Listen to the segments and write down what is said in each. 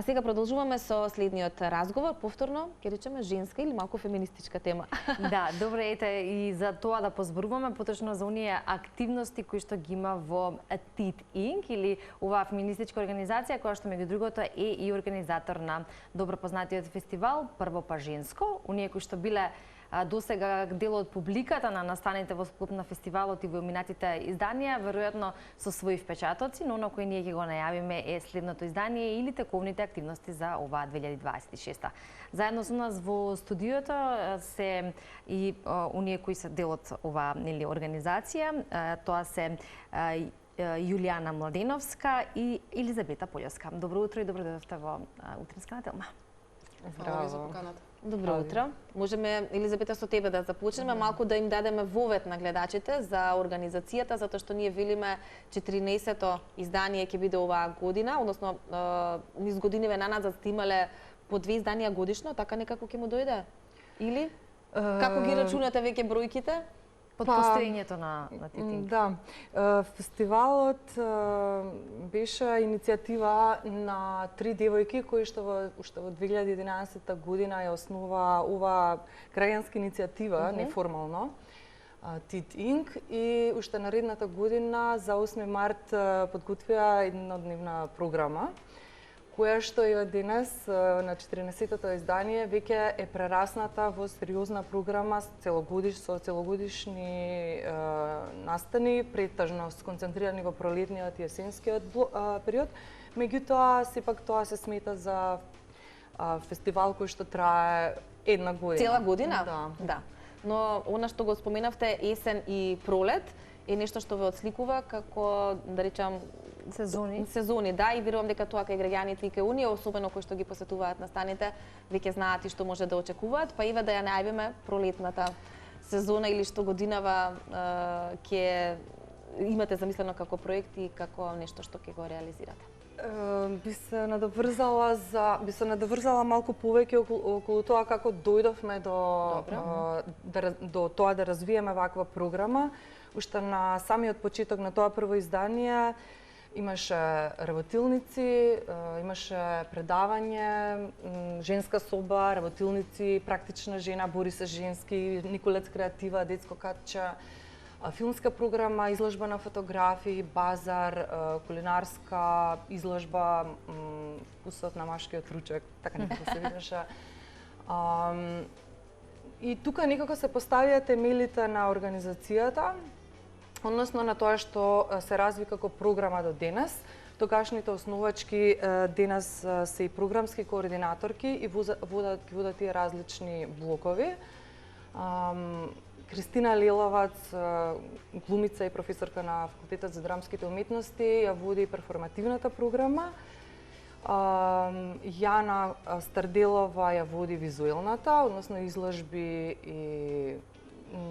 сега продолжуваме со следниот разговор, повторно, ќе речеме женска или малку феминистичка тема. Да, добре, ете и за тоа да позборуваме поточно за оние активности кои што ги има во Tit Inc или оваа феминистичка организација која што меѓу другото е и организатор на добро познатиот фестивал Прво па женско, оние кои што биле досега дел од публиката на настаните во склоп на фестивалот и во минатите изданија, веројатно со своји впечатоци, но оно кој ние ќе го најавиме е следното издание или тековните активности за оваа 2026. Заедно со нас во студиото се и оние кои се дел од оваа организација, тоа се Јулијана Младеновска и Елизабета Полјовска. Добро утро и добро дојдовте во утринска на Телма. Здраво за поканата. Добро утро. Можеме, Елизабета, со тебе да започнеме, малку да им дадеме вовет на гледачите за организацијата, затоа што ние велиме 14-то издание ќе биде оваа година, односно низ годиниве наназад сте имале по 2 изданија годишно, така некако ќе му дојде? Или? Како ги рачунате веќе бројките? Под постоењето на Tit Inc. Да, фестивалот беше иницијатива на 3 девојки кои што уште во 2011 година ја основа ова граѓанска иницијатива, неформално, Tit Inc. И уште наредната година за 8 март подготвија еднодневна програма, која што и од денес на 14-тото издание веќе е прерасната во сериозна програма со целогодишни настани, претежно сконцентрирани во пролетниот и есенскиот период. Меѓутоа, сепак тоа се смета за фестивал кој што трае една година. Цела година? Да. Но она што го споменавте, есен и пролет, е нешто што ве отсликува како, да речам, сезони, да, и верувам дека тоа кај граѓаните и кај оние, особено кои што ги посетуваат настаните, веќе знаат и што може да очекуваат, па ива да ја најавиме пролетната сезона или што годинава ќе имате замислено како проект и како нешто што ќе го реализирате. Би се надоврзала малку повеќе околу тоа како дојдовме до тоа да развиеме ваква програма. Уште на самиот почеток на тоа прво издание имаше работилници, имаше предавање, женска соба, работилници, практична жена, бори се женски, Николец креатива, детско катче, филмска програма, изложба на фотографии, базар, кулинарска изложба, вкусот на машкиот ручек, така некако се видеше. И тука некако се поставија темелите на организацијата, односно на тоа што се разви како програма до денес. Тогашните основачки денес се и програмски координаторки и водат тие различни блокови. Кристина Леловац, глумица и професорка на Факултетот за драмските уметности, ја води перформативната програма. Јана Старделова ја води визуелната, односно изложби и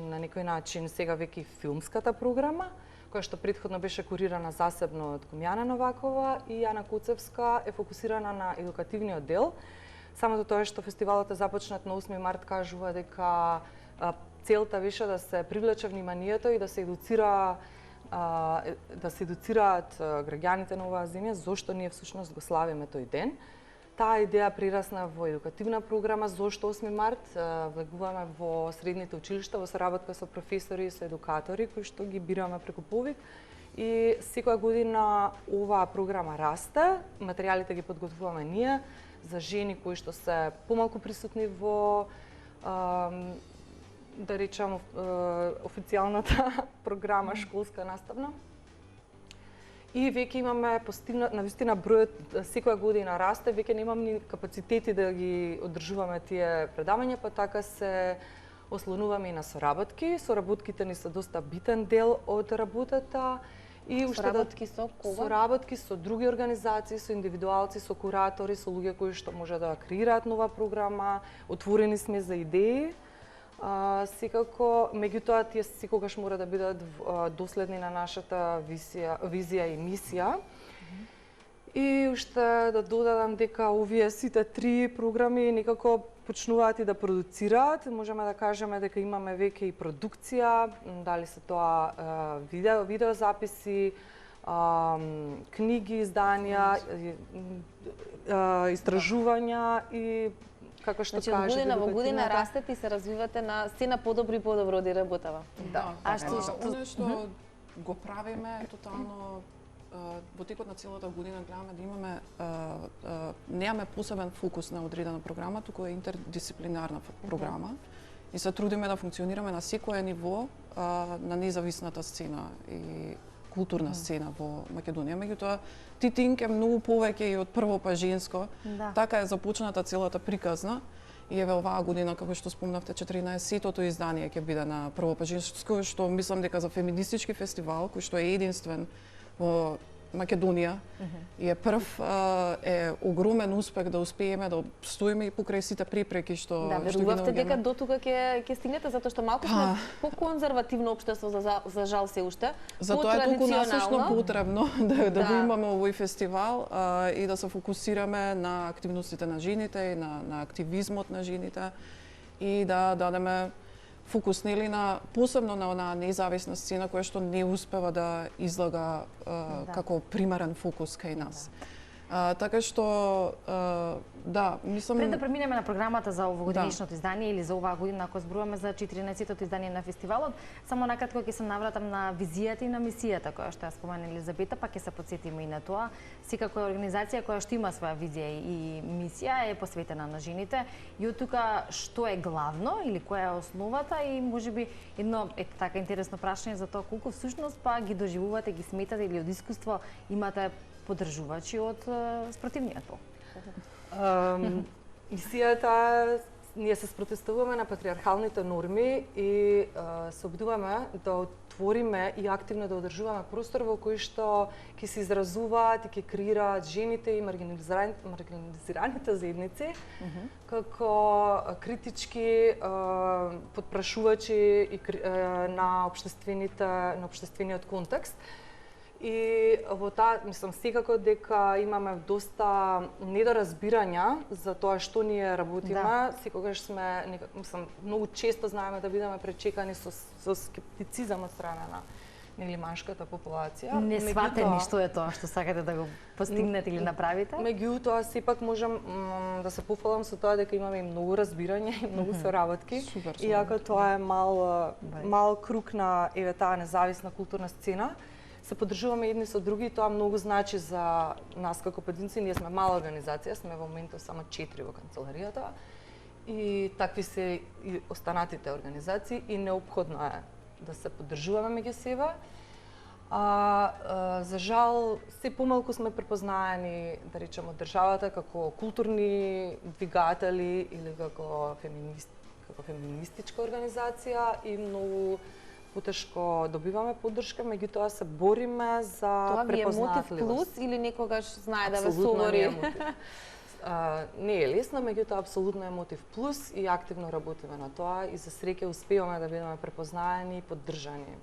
на некој начин сега веќе филмската програма, која што претходно беше курирана засебно од Гумјана Новакова, и Јана Куцевска е фокусирана на едукативниот дел. Самото тоа што фестивалот е започнат на 8 март кажува дека целта беше да се привлече вниманието и да се едуцираат граѓаните на оваа земја зошто ние всушност го славиме тој ден. Таа идеја прирасна во едукативна програма зошто 8 март. Влегуваме во средните училишта во соработка со професори и со едукатори кои што ги бираме преку повик. И секоја година оваа програма расте, материјалите ги подготвуваме ние за жени кои што се помалку присутни во да речам официјалната програма школска наставна. И веќе имаме навистина бројот секоја година расте, веќе немам ни капацитети да ги одржуваме тие предавања, па така се ослонуваме и на соработки. Соработките ни се доста битен дел од работата. И соработки со кого? Соработки со други организации, со индивидуалци, со куратори, со луѓе кои што може да креираат нова програма. Отворени сме за идеи. Секако, меѓутоа, тие секогаш мора да бидат доследни на нашата визија и мисија. И уште да додадам дека овие сите 3 програми некако почнуваат и да продуцираат. Можеме да кажеме дека имаме веќе и продукција, дали се тоа видеозаписи, книги, изданија, истражувања и како што значи, кажа, година во година растете и се развивате на се на подобри оди работава. Да, оно што го правиме тотално во текот на целата година гледаме да имаме немаме посебен фокус на одредена програма, туку е интердисциплинарна програма и се трудиме да функционираме на секое ниво на независната сцена и културна сцена во Македонија. Меѓутоа, Титинг е многу повеќе и од прво па женско. Така е започната целата приказна. И еве оваа година, како што спомнавте, 14-тото издание ќе биде на прво па женско, што мислам дека за феминистички фестивал, кој што е единствен во Македонија и е прв, е огромен успех да успееме да стоиме и покрај сите препреки што верувавте дека до тука ќе стигнете, затоа што малку сме по-конзервативно општество за жал се уште. Затоа е толку насочно потребно да го имаме овој фестивал и да се фокусираме на активностите на жените и на активизмот на жените и да дадеме фокус нели на посебно на онаа независна сцена која што не успева да излага како примерен фокус кај нас. Така што да, мислам пред да преминеме на програмата за овогодишното издание или за оваа година, ако зборуваме за 14-тото издание на фестивалот, само накратко ќе се навратам на визијата и на мисијата која што ја спомена Елизабета, па ќе се потсетиме и на тоа. Секако е организација која што има своја визија и мисија, е посветена на жените. И од тука што е главно или која е основата и можеби едно така интересно прашање за тоа колку всушност па ги доживувате, ги сметате или од искуство имате поддржувачи од спротивниот пол? Мисијата, ние се спротивуваме на патриархалните норми и се обидуваме да отвориме и активно да одржуваме простор во кој што ќе се изразуваат и ќе креираат жените и маргинализираните заедници како критички потпрашувачи на општествениот контекст. И во таа, мислам, секако дека имаме доста недоразбирања за тоа што ние работиме. Секогаш сме, мислам, многу често знаеме да бидеме пречекани со скептицизам од страна на нели машката популација. Не сватени што е тоа што сакате да го постигнете или направите? Меѓутоа, сепак можам да се пофалам со тоа дека имаме и многу разбирање и многу соработки. Иако тоа е мал круг на еве таа независна културна сцена, се поддржуваме едни со други, тоа многу значи за нас како поединци. Ние сме мала организација, сме во моментот само 4 во канцеларијата и такви се и останатите организации и неопходно е да се поддржуваме меѓу себе. За жал, се помалку сме препознаени, да речеме, од државата како културни двигатели или како феминистичка организација и многу потешко добиваме поддршка, меѓутоа се бориме за препознатливост. Това ви е мотив плюс или некогаш знае да ве совори? Не е лесно, меѓутоа апсолутно е мотив плюс и активно работиме на тоа и за среќа успеваме да бидеме препознаени и поддржани.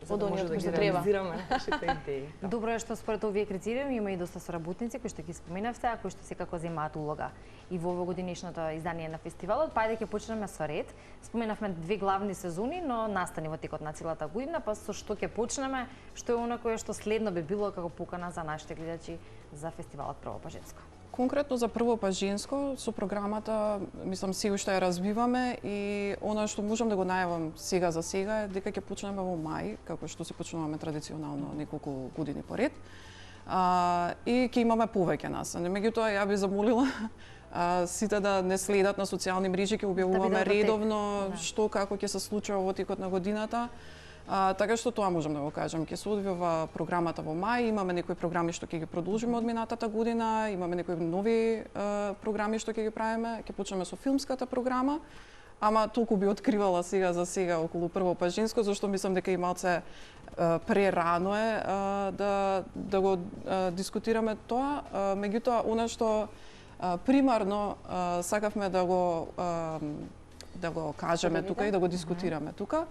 За да може да ги реализираме нашите идеи. Добро е што според овие критериуми има и доста соработници кои што ги споменавте, а кои што секако земаат улога и во овогодишното издание на фестивалот. Па ајде ќе почнеме со ред. Споменавме две главни сезони, но настани во текот на целата година, па со што ќе почнеме, што е она кое што следно би било како покана за нашите гледачи за фестивалот Прво па женско. Конкретно за Прво па женско, со програмата, мислам, се уште ја развиваме и она што можам да го најавам сега за сега е дека ќе почнеме во мај, како што се почнуваме традиционално неколку години поред. И ќе имаме повеќе настани. Меѓутоа, ја би замолила сите да не следат на социјални мрежи, ќе објавуваме редовно што како ќе се случува во текот на годината. Така што тоа можам да го кажам. Ќе се одвива програмата во мај, имаме некои програми што ќе ги продолжиме од минатата година, имаме некои нови програми што ќе ги правиме, ќе почнеме со филмската програма, ама толку би откривала сега за сега околу Прво па женско, зашто мислам дека и малце прерано е да го дискутираме тоа. Меѓутоа, она што примарно сакавме да го кажеме тука и да го дискутираме тука,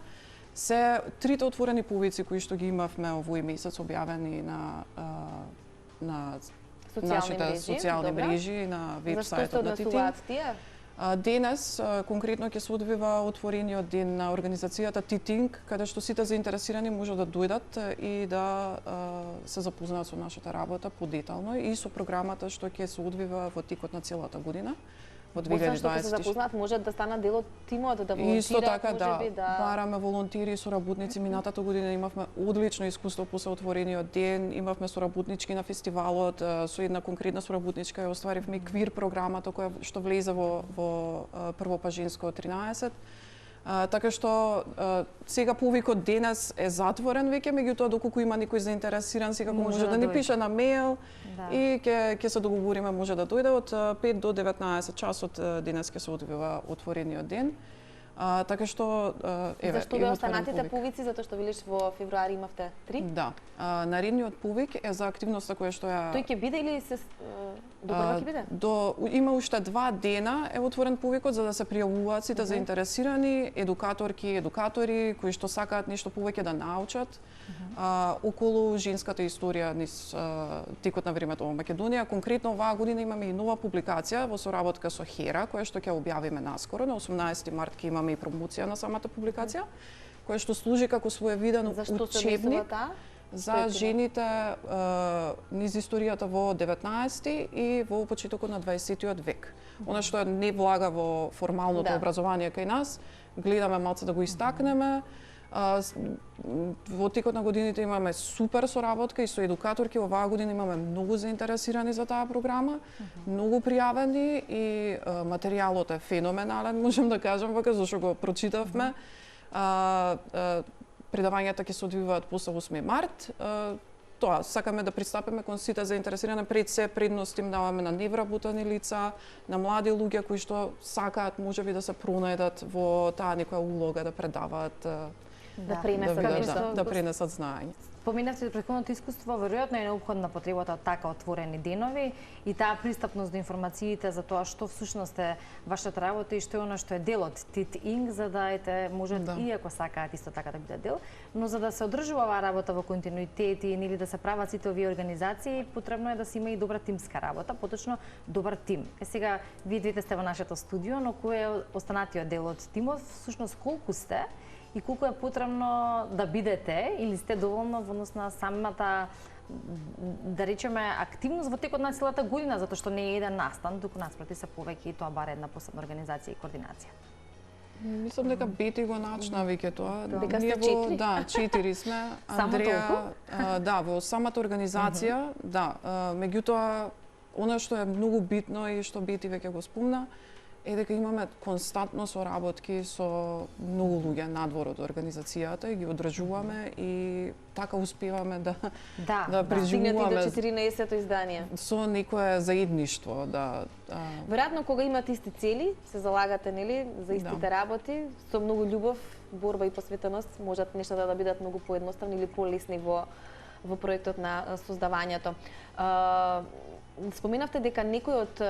се трите отворени повици кои што ги имавме овој месец објавени на нашите социјални мрежи, на веб-сајтот на Титинг. Денес, конкретно, ќе се одвива отворениот ден на организацијата Титинг, каде што сите заинтересирани може да дојдат и да се запознаат со нашата работа подетално и со програмата што ќе се одвива во текот на целата година. Во 2020. Што ќе се запознаат, може да станат дел од тимот, да волонтират, Исто така, можеби да... бараме волонтери и соработници. Минатата година имавме одлично искуство после отворениот ден, имавме соработнички на фестивалот, со една конкретна соработничка ја остваривме квир програмата која што влезе во прво Пажинско 13. Така што сега повикот денес е затворен веќе, меѓутоа доколку има некој заинтересиран, секако може да ни пише на мејл и ќе се договориме, може да дојде од 5 до 19 часот денес ќе се одвива отворениот ден. Така што еве. Зашто беа останатите повици, затоа што велиш во февруари имавте 3? Да. Наредниот повик е за активноста која што ја... Тој ќе биде или се добрва ќе биде? Има уште 2 дена е отворен повикот за да се пријавуваат сите заинтересирани едукаторки, едукатори кои што сакаат нешто повеќе да научат околу женската историја низ текот на времето во Македонија. Конкретно оваа година имаме и нова публикација во соработка со Хера, која што ќе објавиме наскоро, на 18 март ќе имаме и промоција на самата публикација, која што служи како своевиден учебник за жените низ историјата во 19 и во почетокот на 20 век. Она што не влага во формалното образование кај нас, гледаме малце да го истакнеме. Во текот на годините имаме супер соработка и со едукаторки. Оваа година имаме многу заинтересирани за таа програма, многу пријавени и материјалот е феноменален, можем да кажам вака, зашто го прочитавме. Предавањата ќе се одвиваат после 8 март. Тоа, сакаме да пристапиме кон сите заинтересирани, пред се предност им даваме на невработени лица, на млади луѓе кои што сакаат можеби да се пронајдат во таа некоја улога да предаваат, да пренесат знаење. Поминавте претходното искуство, веројатно е неопходна потребата од така отворени денови и таа пристапност до информациите за тоа што всушност е вашата работа и што е она што е дел од Титинг, за да можат и ако сакаат исто така да бидат дел, но за да се одржува оваа работа во континуитет и нели да се прават сите овие организации, потребно е да се има и добра тимска работа, поточно добар тим. Сега вие двете сте во нашето студио, но кој е останатиот дел од тимот, всушност колку сте? И колку е потребно да бидете или сте доволно во однос на самата, да речеме, активност во текот на целата година, затоа што не е еден настан, туку наспроти се повеќе и тоа баре една посебна организација и координација. Мислам дека Бети го начна веќе тоа. Дека сте 4? Да, 4 сме. Андреја, да, во самата организација, да. Меѓутоа, она што е многу битно и што Бети веќе го спомна, е дека имаме константно соработки со многу луѓе надвор од организацијата и ги одржуваме и така успеваме да преживуваме до 14-то издание со некое заедништво, Веројатно кога имате исти цели, се залагате нели за истите работи, со многу љубов, борба и посветеност, можат нештата да бидат многу поедноставни или полесни во проектот на создавањето. Споменавте дека некои од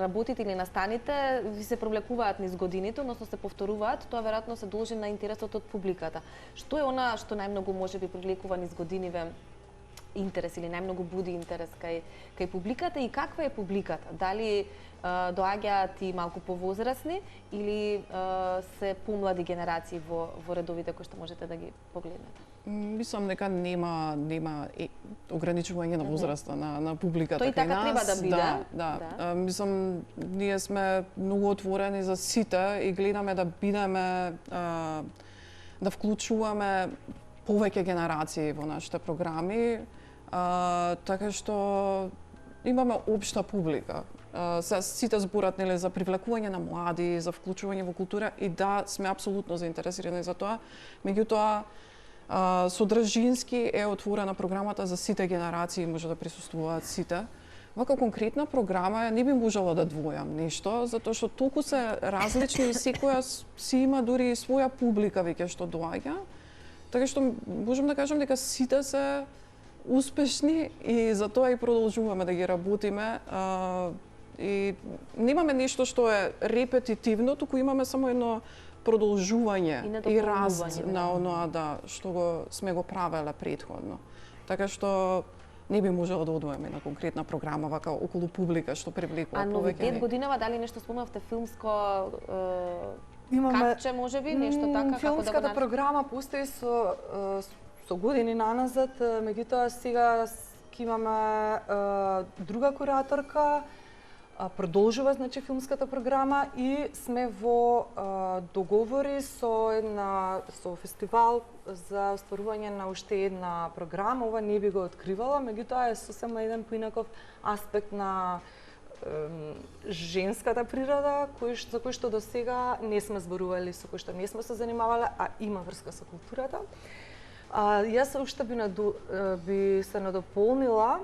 работите или настаните ви се провлекуваат низ годините, односно се повторуваат, тоа веројатно се должи на интересот од публиката. Што е она што најмногу можеби привлекува низ годиниве интерес или најмногу буди интерес кај публиката и каква е публиката? Дали доаѓаат и малку повозрасни или се помлади генерации во редовите кои што можете да ги погледнете? Мислам дека нема ограничување на возраста на публиката кај нас. Тој така треба да биде. Да. Мислам, ние сме многу отворени за сите и гледаме да бидеме, да вклучуваме повеќе генерации во нашите програми, така што имаме општа публика. Сите зборат нели за привлекување на млади, за вклучување во култура и да, сме апсолутно заинтересирани за тоа. Меѓутоа, содржински е отворена програмата за сите генерации, може да присуствуваат сите. Вака конкретна програма не би можела да двојам нешто, затоа што толку се различни и секоја си има дури и своја публика веќе што доаѓа. Така што можам да кажам дека сите се успешни и затоа и продолжуваме да ги работиме. И немаме нешто што е репетитивно, туку имаме само едно продолжување и раст на оноа што сме го правеле претходно. Така што не би можело да одвоиме на конкретна програма вака околу публика што привлекува повеќе. А новитет годинава, дали нешто спомнавте филмско капче можеби, нешто така како да го филмската програма постои со години наназад, меѓутоа сега ќе имаме друга кураторка, продолжува значи филмската програма и сме во договори со фестивал за остварување на уште една програма. Ова не би го откривала, меѓутоа е сосема еден поинаков аспект на женската природа за кој што до сега не сме зборували, со кој што не сме се занимавале, а има врска со културата. Јас уште би се надополнила,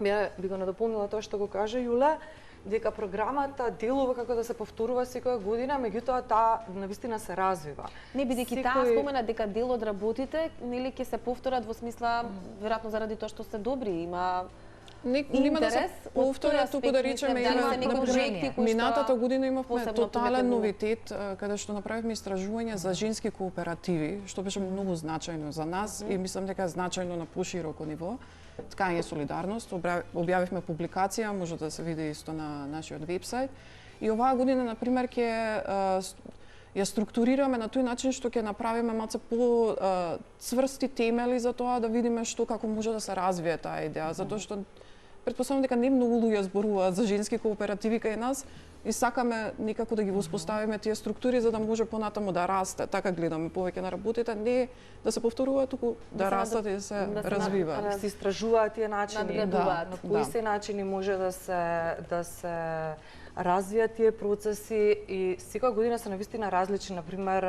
би го надополнила тоа што го кажа Јуле, дека програмата делува како да се повторува секоја година, меѓутоа таа навистина се развива. Не бидејќи таа спомена дека дел од работите нели ќе се повторат во смисла веројатно заради тоа што се добри, има Нема да се повторат, туку да речеме, минатата година имавме тотален новитет, каде што направивме истражување за женски кооперативи, што беше многу значајно за нас и мислам дека е значајно на пошироко ниво. Ткање солидарност, објавивме публикација, може да се види исто на нашиот вебсайт. И оваа година, например, ја структурираме на тој начин што ќе направиме малце по цврсти темели за тоа да видиме што како може да се развие таа идеја, затоа што претпоставувам дека не многу луѓе зборуваат за женски кооперативи кај нас и сакаме некако да ги воспоставиме тие структури за да може понатаму да расте. Така гледаме повеќе на работите, не да се повторуваат, туку да растат и да се развиваат. Да се истражуваат тие начини, на кои се начини може да се развијат тие процеси и секоја година се навистина различни, например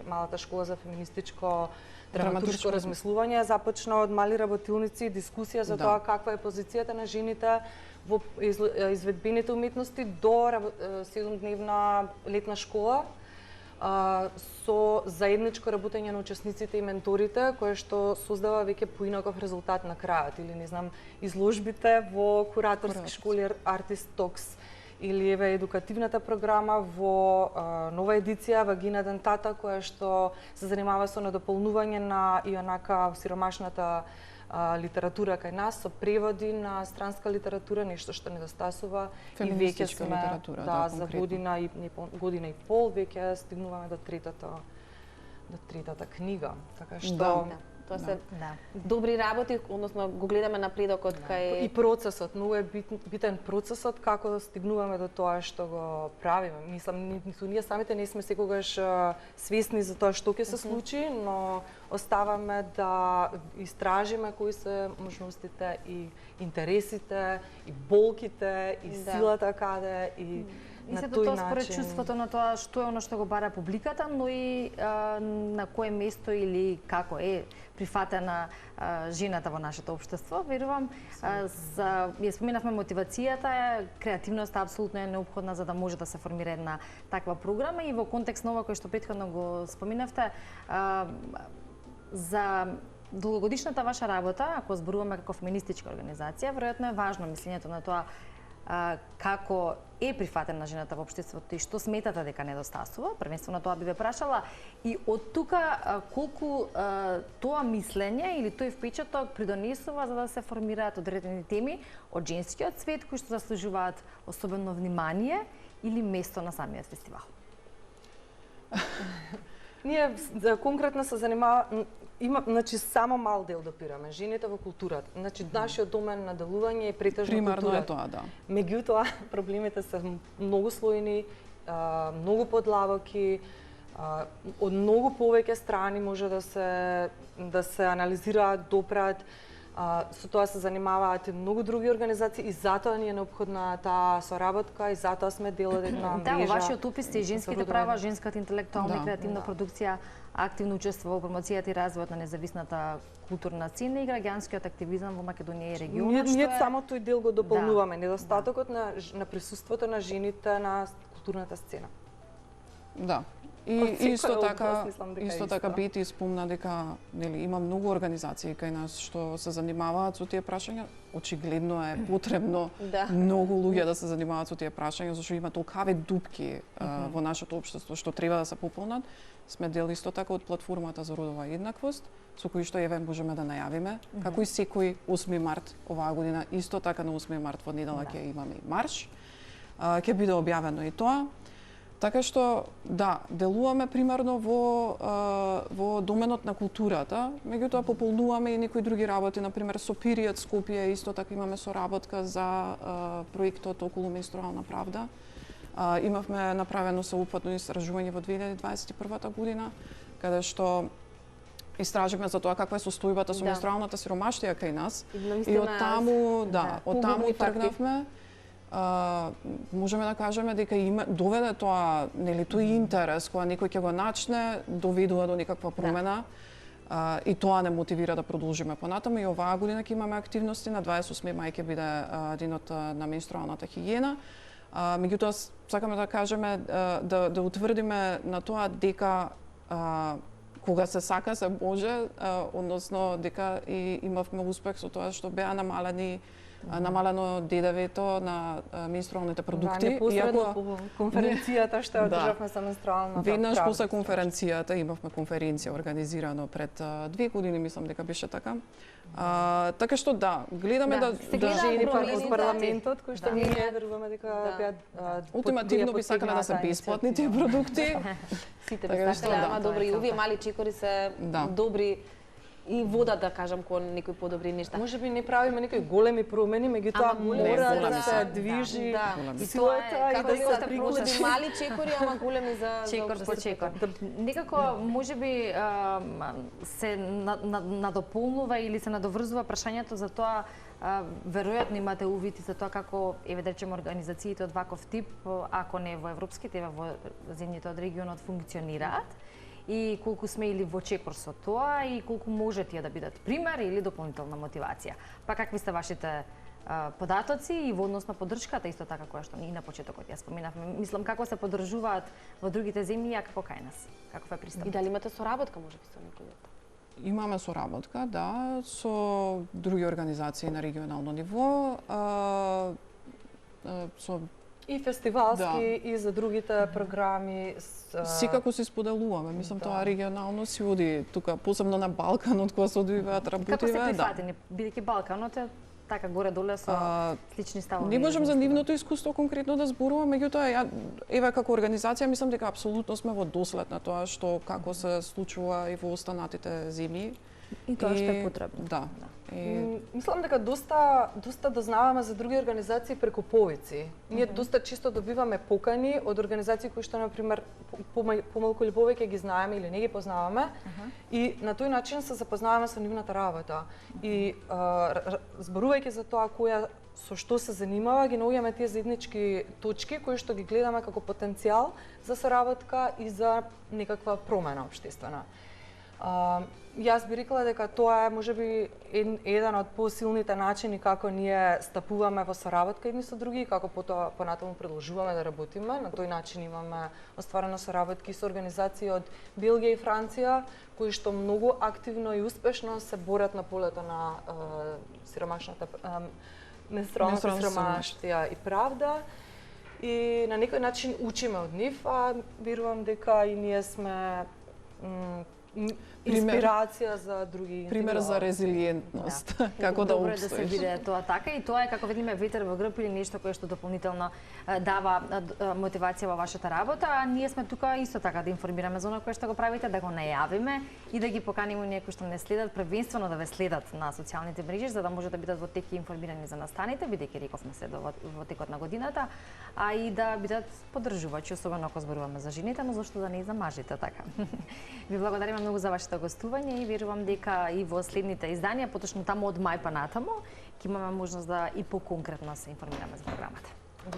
малата школа за феминистичко драматуршко размислување започна од мали работилници, дискусија за тоа каква е позицијата на жените во изведбените уметности до 7-дневна летна школа со заедничко работење на учесниците и менторите, кое што создава веќе поинаков резултат на крајот, или не знам, изложбите во кураторски школи Artist Talks, или еве едукативната програма во нова едиција Вагина Дентата, која што се занимава со надополнување на и онака сиромашната литература кај нас, со преводи на странска литература, нешто што недостасува и веќе сме за година и пол веќе стигнуваме до третата книга. Така што Тоа се добри работи, односно го гледаме напредокот кај и процесот, многу е битен процесот како да стигнуваме до тоа што го правиме. Мислам, ние самите не сме секогаш свесни за тоа што ќе се случи, но оставаме да истражиме кои се можностите и интересите и болките и силата каде и на тој начин. Според чувството на тоа што е оно што го бара публиката, но и на кое место или како е прифатена жената во нашето општество. Верувам, ја споменавме мотивацијата, креативноста апсолутно е неопходна за да може да се формира една таква програма и во контекст на ова кој што претходно го споменавте, за долгогодишната ваша работа, ако зборуваме како феминистичка организација, веројатно е важно мислењето на тоа како е прифатена жената во општеството и што сметате дека недостасува, првенствено тоа би ве прашала, и од тука колку тоа мислење или тој впечаток придонесува за да се формираат одредени теми од женскиот свет кои што заслужуваат особено внимание или место на самиот фестивал? Ние конкретно се занимаваме, значи само мал дел допираме, жените во културата. Значи нашиот домен на делување е претежно културата. Примерно е тоа, да. Меѓутоа, проблемите се многу слојни, многу подлабоки, од многу повеќе страни може да се анализираат, допрат. Со тоа се занимаваат и многу други организации и затоа ни е неопходна таа соработка и затоа сме дел од една мрежа. Да, во вашиот опис сте женските права, женската интелектуална и креативна продукција, активно учество во промоцијата и развојот на независната културна сцена и граѓанскиот активизам во Македонија и регионот. Ние само тој дел го дополнуваме, недостатокот на присуството на жените на културната сцена. Да. И Од секој исто така, област, мислам дека исто така Бети спомна дека нели има многу организации кај нас што се занимаваат со тие прашања. Очигледно е потребно многу луѓе да се занимаваат со тие прашања, зашто има толкаве дупки во нашето општество што треба да се пополнат. Сме дел исто така од платформата за родова еднаквост, со кој што еве можеме да најавиме, како и секој 8 март оваа година, исто така на 8 март во недела ќе имаме и марш. Ќе биде објавено и тоа. Така што, да, делуваме примерно во доменот на културата, меѓутоа пополнуваме и некои други работи, например со Пириот Скопје, исто така имаме соработка за проектот околу менструална правда. Имавме направено соупатно истражување во 2021 година, каде што истраживме за тоа каква е состојбата со менструалната сиромаштија кај нас. И од таму, од таму тргнавме. Можеме да кажеме дека доведе тоа, нели, тој интерес кога некој ќе го начне, доведува до некаква промена. И тоа не мотивира да продолжиме понатаму. И оваа година ќе имаме активности, на 28 мај ќе биде денот на менструалната хигиена. Меѓутоа сакаме да кажеме да утврдиме на тоа дека кога се сака се може, односно дека и имавме успех со тоа што беа намалено ДДВ-то на менструалните продукти. Непосредно по конференцијата што одржавме за менструалната правда. Веднаш после конференцијата имавме конференција организирано пред 2 години, мислам дека беше така. Така што гледаме да жени од парламентот кои што ние веруваме дека беа ултимативно би сакале да се бесплатни тие продукти. Сите би сакале, ама добри, и овие мали чекори се добри. И вода, да кажам, кон некои подобри нешта. Може би не правиме некои големи промени, меѓутоа мора да се движи силата и да се приклучи. Мали чекори, ама големи за чекор по чекор. Некако може би се надополнува или се надоврзува прашањето за тоа, веројатно имате увид за тоа како еве да речеме организациите од ваков тип, ако не во европските, во земјите од регионот функционираат. И колку сме или во чекор со тоа и колку може тие да бидат пример или дополнителна мотивација. Па какви се вашите податоци и во однос на поддршката исто така која што и на почетокот ја споменавме. Мислам како се поддржуваат во другите земји, а како кај нас? Каков е пристап? И дали имате соработка можеби со некои? Имаме соработка, да, со други организации на регионално ниво, со и фестивалски и за другите програми. Секако се споделуваме, мислам тоа регионално си оди тука, посебно на Балканот кога се одвиваат работиве. Како се прифатени, бидејќи Балканот е така горе-доле со слични ставови? Не можам за нивното искуство конкретно да зборувам, меѓутоа еве како организација мислам дека апсолутно сме во дослед на тоа што како се случува и во останатите земји. И тоа што е потребно. Да. Мислам дека доста дознаваме за други организации преку повици. Ние доста често добиваме покани од организации кои што, например, помалку или повеќе ги знаеме или не ги познаваме, и на тој начин се запознаваме со нивната работа. И зборувајќи за тоа со што се занимава, ги наоѓаме тие заеднички точки кои што ги гледаме како потенцијал за соработка и за некаква промена општествена. Јас би рекла дека тоа е можеби еден од посилните начини како ние стапуваме во соработка едни со други и како потоа понатаму продолжуваме да работиме. На тој начин имаме остварено соработки со организации од Белгија и Франција кои што многу активно и успешно се борат на полето на сиромашната менструалната сиромаштија и правда. И на некој начин учиме од нив, а верувам дека и ние сме инспирација за други. Пример за резилиентност, како да обстоиш. Добро е да се биде тоа така и тоа е како видиме ветер во грб или нешто кое што дополнително дава мотивација во вашата работа, а ние сме тука исто така да информираме за оно кое што го правите, да го најавиме и да ги поканиме оние кои што не следат, првенствено да ве следат на социјалните мрежи за да може да бидат во тек и информирани за настаните, бидејќи рековме се во текот на годината, а и да бидат поддржувачи, особено ако зборуваме за жените, но зашто да не и за мажите така. Ви благодариме многу за вашето гостување и верувам дека и во следните изданија, поточно таму од мај па натаму, ќе имаме можност да и поконкретно се информираме за програмата.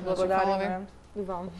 Благодариме и вам.